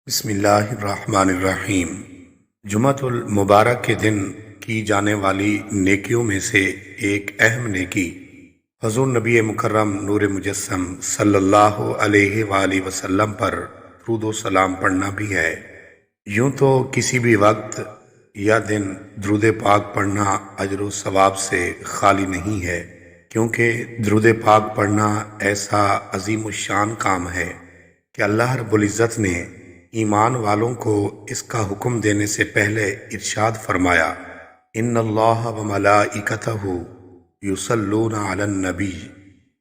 بسم اللہ الرحمن الرحیم۔ جمعۃ المبارک کے دن کی جانے والی نیکیوں میں سے ایک اہم نیکی حضور نبی مکرم نور مجسم صلی اللہ علیہ وآلہ وسلم پر درود و سلام پڑھنا بھی ہے۔ یوں تو کسی بھی وقت یا دن درود پاک پڑھنا اجر و ثواب سے خالی نہیں ہے، کیونکہ درود پاک پڑھنا ایسا عظیم الشان کام ہے کہ اللہ رب العزت نے ایمان والوں کو اس کا حکم دینے سے پہلے ارشاد فرمایا، ان اللہ و ملائکتہ یصلون علی النبی،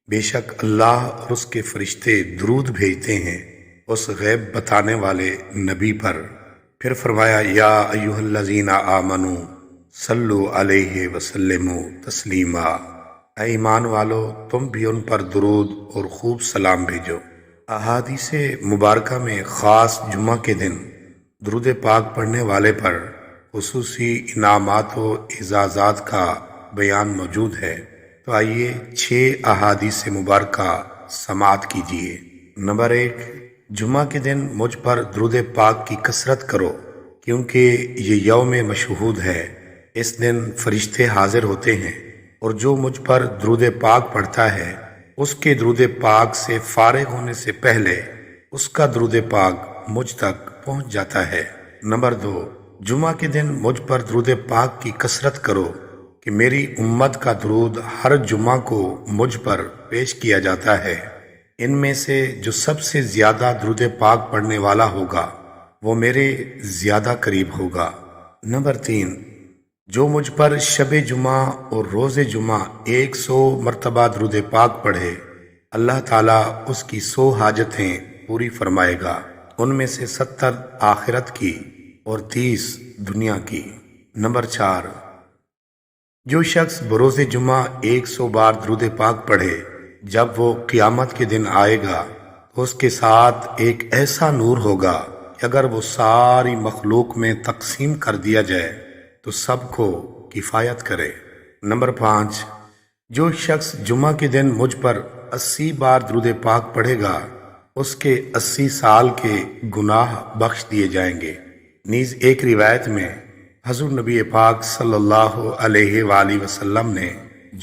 بے شک اللہ اور اس کے فرشتے درود بھیجتے ہیں اس غیب بتانے والے نبی پر۔ پھر فرمایا، یا ایھا الذین آمنوا صلوا علیہ وسلموا تسلیما، اے ایمان والو تم بھی ان پر درود اور خوب سلام بھیجو۔ احادیث مبارکہ میں خاص جمعہ کے دن درود پاک پڑھنے والے پر خصوصی انعامات و اعزازات کا بیان موجود ہے، تو آئیے 6 احادیث مبارکہ سماعت کیجیے۔ نمبر 1، جمعہ کے دن مجھ پر درود پاک کی کثرت کرو، کیونکہ یہ یوم مشہود ہے۔ اس دن فرشتے حاضر ہوتے ہیں، اور جو مجھ پر درود پاک پڑھتا ہے اس کے درود پاک سے فارغ ہونے سے پہلے اس کا درود پاک مجھ تک پہنچ جاتا ہے۔ نمبر 2، جمعہ کے دن مجھ پر درود پاک کی کثرت کرو کہ میری امت کا درود ہر جمعہ کو مجھ پر پیش کیا جاتا ہے۔ ان میں سے جو سب سے زیادہ درود پاک پڑھنے والا ہوگا وہ میرے زیادہ قریب ہوگا۔ نمبر 3، جو مجھ پر شب جمعہ اور روز جمعہ 100 مرتبہ درود پاک پڑھے، اللہ تعالیٰ اس کی 100 حاجتیں پوری فرمائے گا، ان میں سے 70 آخرت کی اور 30 دنیا کی۔ نمبر 4، جو شخص بروز جمعہ 100 بار درود پاک پڑھے، جب وہ قیامت کے دن آئے گا تو اس کے ساتھ ایک ایسا نور ہوگا کہ اگر وہ ساری مخلوق میں تقسیم کر دیا جائے تو سب کو کفایت کرے۔ نمبر 5، جو شخص جمعہ کے دن مجھ پر 80 بار درود پاک پڑھے گا اس کے 80 سال کے گناہ بخش دیے جائیں گے۔ نیز ایک روایت میں حضور نبی پاک صلی اللہ علیہ وآلہ وسلم نے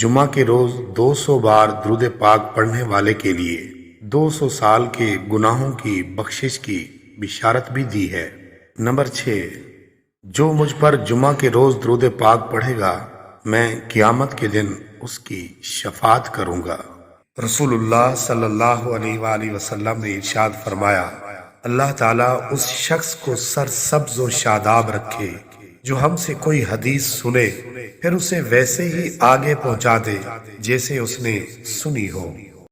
جمعہ کے روز 200 بار درود پاک پڑھنے والے کے لیے 200 سال کے گناہوں کی بخشش کی بشارت بھی دی ہے۔ نمبر 6، جو مجھ پر جمعہ کے روز درود پاک پڑھے گا میں قیامت کے دن اس کی شفاعت کروں گا۔ رسول اللہ صلی اللہ علیہ وآلہ وسلم نے ارشاد فرمایا، اللہ تعالیٰ اس شخص کو سر سبز و شاداب رکھے جو ہم سے کوئی حدیث سنے پھر اسے ویسے ہی آگے پہنچا دے جیسے اس نے سنی ہو۔